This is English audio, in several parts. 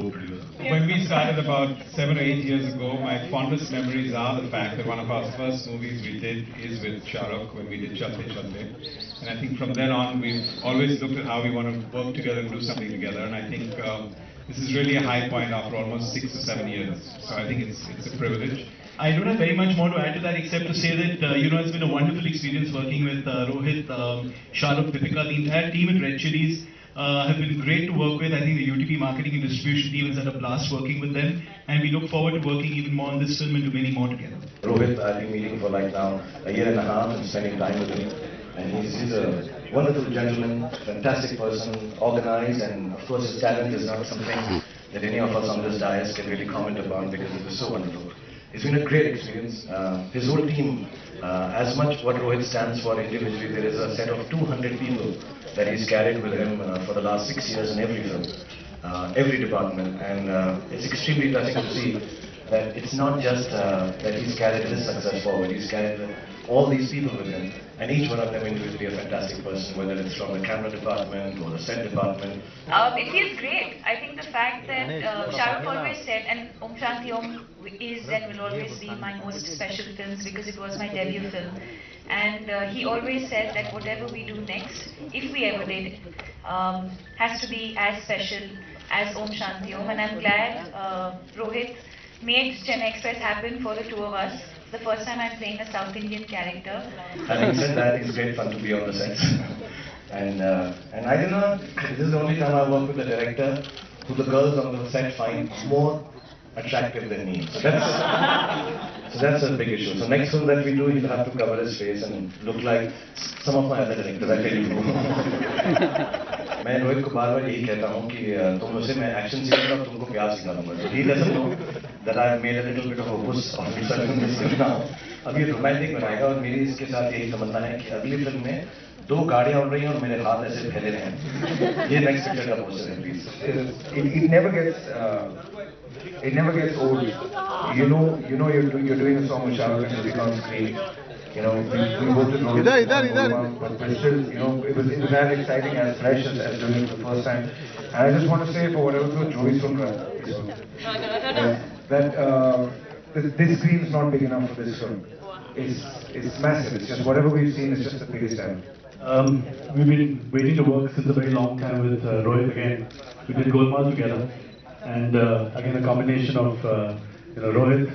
co-producer. When we started about 7 or 8 years ago, my fondest memories are the fact that one of our first movies we did is with Shah Rukh when we did Chalte Chalte. And I think from then on, we've always looked at how we want to work together and do something together. And I think this is really a high point after almost 6 or 7 years. So I think it's a privilege. I don't have very much more to add to that except to say that, it's been a wonderful experience working with Rohit, Shah Rukh, Deepika. The entire team at Red Chillies have been great to work with. I think the UTP marketing and distribution team has had a blast working with them. And we look forward to working even more on this film and to many more together. Rohit, I've been meeting for like now a year and a half and spending time with him. And he's a wonderful gentleman, fantastic person, organized, and of course his talent is not something that any of us on this dais can really comment upon because it was so wonderful. It's been a great experience. His whole team, as much what Rohit stands for individually, there is a set of 200 people that he's carried with him for the last 6 years in every film, every department. And it's extremely touching to see that it's not just that he's carried his success forward, he's carried all these people with him, and each one of them individually a fantastic person, whether it's from the camera department or the set department. It feels great. I think the fact that Shah Rukh always said, and Om Shanti Om is and will always be my most special films because it was my debut film. And he always said that whatever we do next, if we ever did, has to be as special as Om Shanti Om. And I'm glad Rohit made Chennai Express happen for the two of us. The first time I'm playing a South Indian character. Having said that, it's great fun to be on the set. and I don't know, this is the only time I work with a director who the girls on the set find more attractive than me. So that's a big issue. So next film that we do, he'll have to cover his face and look like some of my other directors, I tell you. मैं रोहित को बार-बार यही कहता हूँ कि तुम मुझसे मैं एक्शन सीखूंगा तुमको प्यार सिखा दूंगा. So he doesn't know that I made a little bit of a push on this film now. अब ये रोमांटिक बनाएगा और मेरी इसके साथ यही तमन्ना है कि अगली फिल्म में 2 गाड़ियाँ उड़ रही हैं और मेरे हाथ ऐसे फैले रहे हैं. ये नेक्स्ट पिक्चर का पोस्टर है please. It never gets old. You know you're doing a song with Shah Rukh and it becomes great. You know, we both did but still, it was as exciting as fresh as doing it the first time. And I just want to say, for whatever Joey sun that this screen is not big enough for this film. It's massive. It's just whatever we've seen is just the biggest ever. We've been waiting to work since a very long time with Rohit again. We did Golmaal together. And again, a combination of Rohit,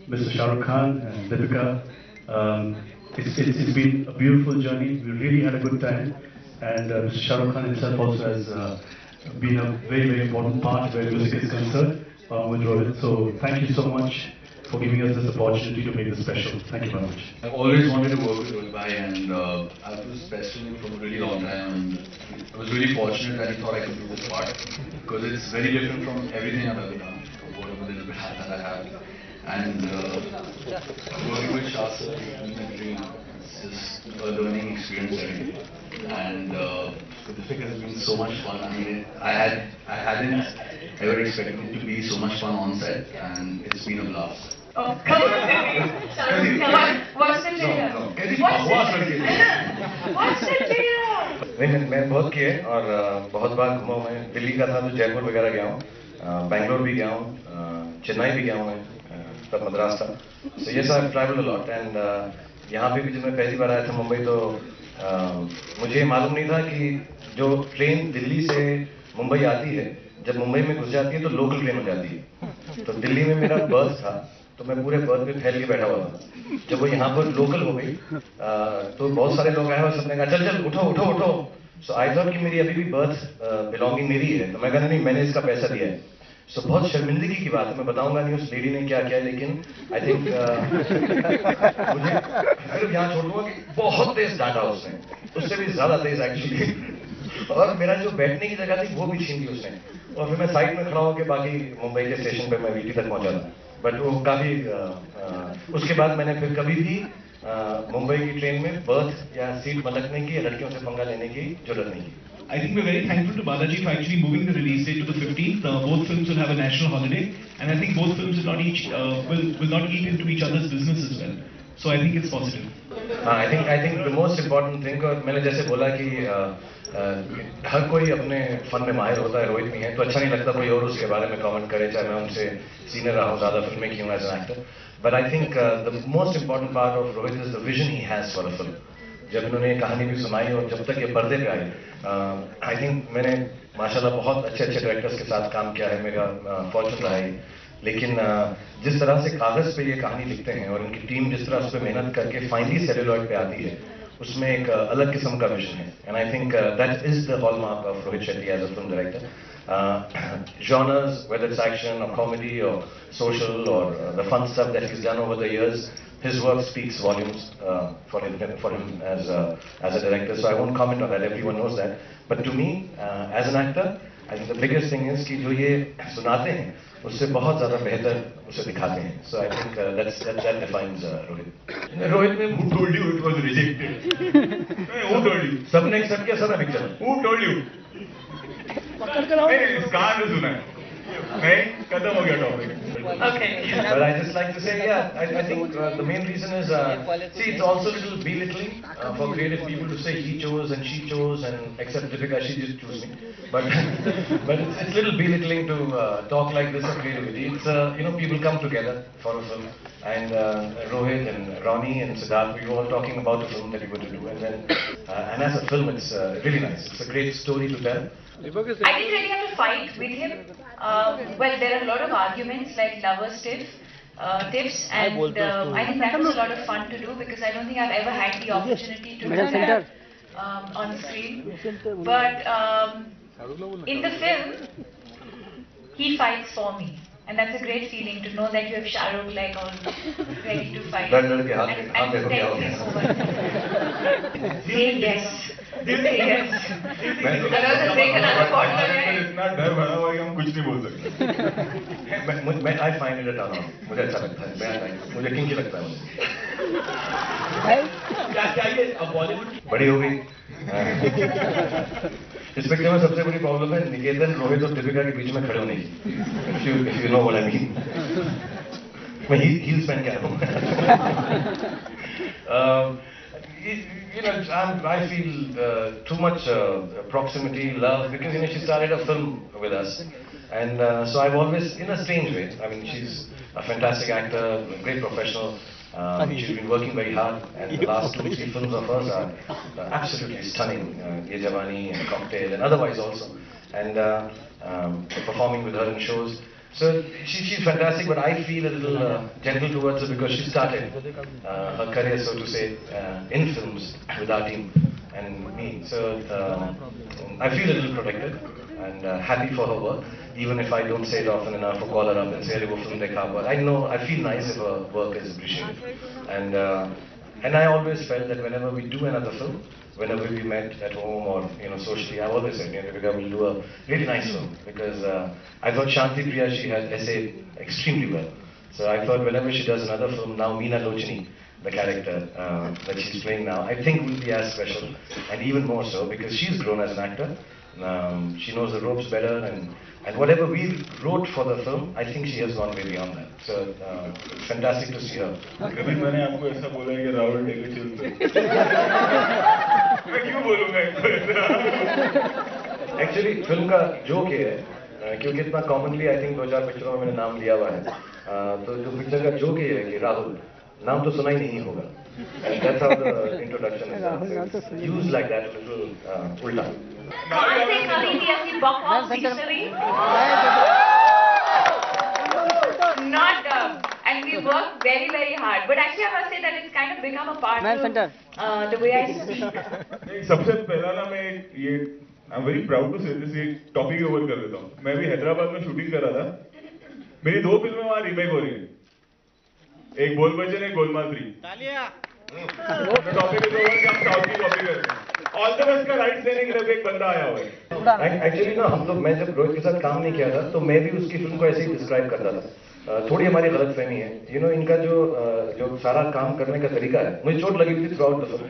Mr. Shah Rukh Khan, and Deepika. It's been a beautiful journey. We really had a good time, and Mr. Shah Rukh Khan himself also has been a very, very important part where music is concerned with Rohit. So thank you so much for giving us this opportunity to make this special. Thank you very much. I've always wanted to work with Rohit Bhai, and I've been special for a really long time. And I was really fortunate that he thought I could do this part because it's very different from everything I've ever done, or whatever little bit that I have. And working with Shah sir, it's just a learning experience every day. And Pacific has been so much fun. I mean, I hadn't ever expected it to be so much fun on set, and it's been a blast. Oh, come on. What's the trailer? What's the trailer? मैं बहुत किए और बहुत बार घुमा हूँ. मैं दिल्ली का था तो जयपुर वगैरह गया हूँ, बैंगलोर भी गया हूँ, चेन्नई भी गया हूँ, तब मद्रास था. So yes, I've traveled a lot and यहाँ पे भी जब मैं पहली बार आया था मुंबई तो मुझे मालूम नहीं था कि जो ट्रेन दिल्ली से मुंबई आती है जब मुंबई में घुस जाती है तो लोकल ट्रेन हो जाती है. तो दिल्ली में मेरा बर्थ था तो मैं पूरे बर्थ पे फैल के बैठा हुआ था. जब वो यहाँ पर लोकल हो गई तो बहुत सारे लोग आए और सबने कहा चल चल उठो उठो उठो. सो आई थॉट कि मेरी अभी भी बर्थ बिलोंगिंग मेरी है. तो मैं कहता नहीं, मैंने इसका पैसा दिया है. सो बहुत शर्मिंदगी की बात है. मैं बताऊंगा नहीं उस लेडी ने क्या किया, लेकिन आई थिंक मुझे सिर्फ यहाँ छोड़ दूंगा कि बहुत तेज डांटा उसने, उससे भी ज्यादा तेज एक्चुअली. और मेरा जो बैठने की जगह थी वो भी छीन दी उसने. और फिर मैं साइड में खड़ा होकर बाकी मुंबई के स्टेशन पे मैं वीटी तक पहुंचा था. बट वो काफी उसके बाद मैंने फिर कभी भी मुंबई की ट्रेन में बर्थ या सीट मलकने की, लड़कियों से पंगा लेने की जरूरत नहीं. I think we're very thankful to Balaji for actually moving the release date to the 15th. Both films will have a national holiday, and I think both films will not eat into each other's business as well. So I think it's positive. I think the most important thing, और मैंने जैसे बोला कि हर कोई अपने fun में माहिर होता है, रोहित नहीं है तो अच्छा नहीं लगता कोई और उसके बारे में कमेंट करे, चाहे मैं उनसे सीनियर रहा हूँ, ज़्यादा फिल्में की हूँ as an actor. But I think the most important part of Rohit is the vision he has for a film. जब इन्होंने ये कहानी भी सुनाई और जब तक ये पर्दे पे आई, आई थिंक मैंने माशाल्लाह बहुत अच्छे अच्छे डायरेक्टर्स के साथ काम किया है, मेरा फॉर्चून रहा है. लेकिन जिस तरह से कागज पे ये कहानी लिखते हैं और इनकी टीम जिस तरह उस पर मेहनत करके फाइनली सेलुलॉइड पे आती है, उसमें एक अलग किस्म का विजन है. And I think that is the hallmark of Rohit Shetty as a film director. Genres, whether it's action or comedy or social or the fun stuff that he's done over the years, his work speaks volumes for him as a director. So I won't comment on that. Everyone knows that. But to me, as an actor, I think the biggest thing is कि जो ये सुनाते हैं उससे बहुत ज़्यादा बेहतर उसे दिखाते हैं. So I think that defines Rohit. Rohit, who told you it was rejected? Who told you? सबने एक्सेप्ट किया सब पिक्चर. Who told you? नहीं, इस कहां से सुना है? नहीं, खत्म हो गया topic. Okay. But I just like to say, yeah, I think the main reason is, see, it's also a little belittling for creative people to say he chose and she chose, and except Deepika, she just chose me. But it's a little belittling to talk like this of creativity. It's people come together for a film, and Rohit and Ronnie and Siddharth, we were all talking about the film that we were to do, and then and as a film, it's really nice. It's a great story to tell. I didn't really have to fight with him. Well, there are a lot of arguments like lovers tips, and I think that was a lot of fun to do because I don't think I've ever had the opportunity to do that on screen. But in the film, he fights for me. And that's a great feeling to know that you have Shah Rukh like all ready to fight. And to take this over. Say yes. Say yes. Otherwise, break another bottle. इतना डर भरा हुआ है कि हम कुछ नहीं बोल सकते. मैं I find it a turn on. मुझे अच्छा लगता है. मुझे किंकी लगता है. क्या ये बॉलीवुड बड़ी हो गई. इस पिक्चर में सबसे बड़ी प्रॉब्लम है निकेतन, रोहित और दीपिका के बीच में खड़े होने की. If you know what I mean. मैं हील्स पहन के आया हूँ. I feel too much proximity, love, because she started a film with us, and so I've always, in a strange way, I mean, she's a fantastic actor, a great professional. She's been working very hard, and the last 2-3 films of hers are absolutely stunning. Ye Jawani and Cocktail, and otherwise also, and performing with her in shows. So she's fantastic, but I feel a little gentle towards her because she started her career, so to say, in films with our team and me. So I feel a little protected and happy for her work, even if I don't say it often enough or call her up and say, "Arey, wo film dekha." But I feel nice if her work is appreciated, and I always felt that whenever we do another film, whenever we met at home or socially, I've always said, Deepika will do a really nice film because I thought Shanti Priya, she has essayed extremely well. So I thought whenever she does another film, now Meena Lochini, the character that she's playing now, I think will be as special and even more so because she's grown as an actor. She knows the ropes better, and whatever we wrote for the film, I think she has gone way beyond that. So it's fantastic to see her. कभी मैंने आपको ऐसा बोला है कि राहुल टेके चलते. मैं क्यों बोलूँगा Actually, फिल्म का जोक ये है क्योंकि इतना कॉमनली आई थिंक 2-4 पिक्चरों में मैंने नाम लिया हुआ है, तो जो पिक्चर का जोक ये है कि राहुल नाम तो सुना ही नहीं होगा. That's how the introduction is used like that, a little ulta. कौन से कवि की अपनी बकवास dictionary? Not and we work very, very hard. But actually, I must say that it's kind of become a part of the way I speak. सबसे पहला ना मैं ये I'm very proud to say this, एक topic over कर देता हूँ. मैं भी हैदराबाद में शूटिंग कर रहा था. मेरी 2 फिल्में वहाँ रीमेक हो रही हैं. एक बोल बच्चन, एक गोलमाल 3. टॉपिक इज ओवर कि हम साउथ की कॉपी करते हैं. ऑल द बेस्ट का राइट्स देने के लिए एक बंदा आया हुआ है. एक्चुअली ना हम लोग, मैं जब रोहित के साथ काम नहीं किया था तो मैं भी उसकी फिल्म को ऐसे ही डिस्क्राइब करता था. थोड़ी हमारी गलतफहमी है. इनका जो सारा काम करने का तरीका है, मुझे चोट लगी हुई थी थ्रू आउट द फिल्म,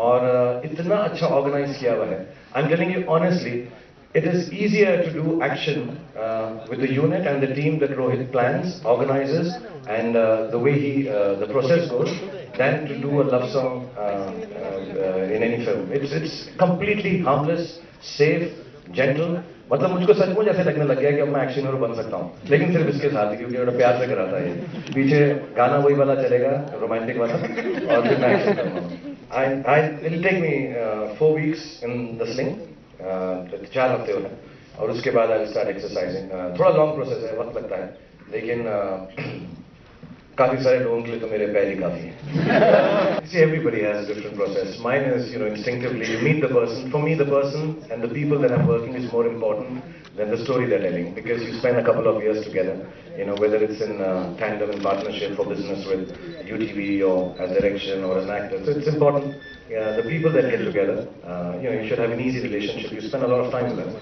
और इतना अच्छा ऑर्गेनाइज किया हुआ है. I am telling you honestly, it is easier to do action with the unit and the team that Rohit plans, organizes, and the way the process goes. than to do a love song in any film. It's completely harmless, safe, gentle. मतलब मुझको सचमुच ऐसे लगने लग गया कि अब मैं एक्शन हीरो बन सकता हूँ, लेकिन सिर्फ इसके साथ ही, क्योंकि बड़ा प्यार से कराता है। पीछे गाना वही वाला चलेगा, रोमांटिक वाला, और फिर मैं एक्शन करूँगा। It'll take me 4 weeks in the sling, 4 हफ्ते होने, और उसके बाद I'll start exercising. थोड़ा long process है, वक्त लगता है, लेकिन काफी सारे लोगों के लिए तो मेरे पैर ही काफी हैं। See, everybody has a different process. Mine is, instinctively, you meet the person. For me, the person and the people that I'm working is more important than the story they're telling, because you spend a couple of years together, whether it's in tandem and partnership for business with UTV or as direction or as an actor. So it's important. The people that get together, you should have an easy relationship. You spend a lot of time with them.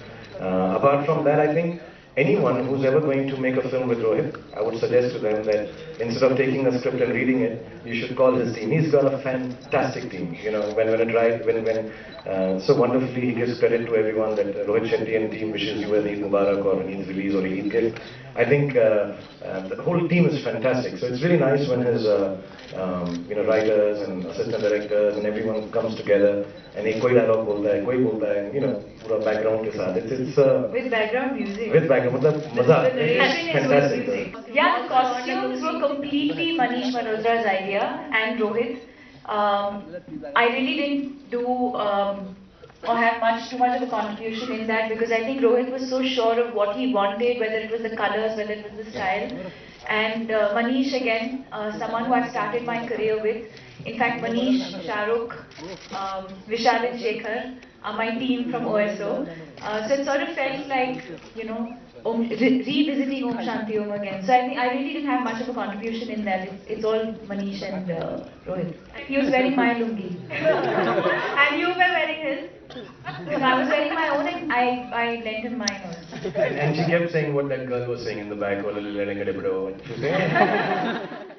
Apart from that, I think anyone who's ever going to make a film with Rohit, I would suggest to them that instead of taking a script and reading it, you should call his team. He's got a fantastic team. So wonderfully he gives credit to everyone that Rohit Shetty and team wishes you Eid Mubarak or an Eid release or Eid gift. I think the whole team is fantastic. So it's really nice when his writers and assistant directors and everyone comes together and एक कोई dialogue बोलता है, कोई बोलता है, पूरा background के साथ. It's with background music. with background, मतलब मजा. The narration is with Fantastic. music. Yeah, the costumes were completely Manish Malhotra's idea and Rohit. I really didn't do or have too much of a contribution in that, because I think Rohit was so sure of what he wanted, whether it was the colors, whether it was the style. And Manish, again, someone who I've started my career with. In fact, Manish, Shahrukh, Vishal and Shekhar are my team from OSO. So it sort of felt like, revisiting Om Shanti Om again. So I think I really didn't have much of a contribution in that. It's all Manish and Rohit. He was wearing my lungi. And you were wearing his. And I was wearing my own, and I lent him mine also. And she kept saying what that girl was saying in the back, she was saying,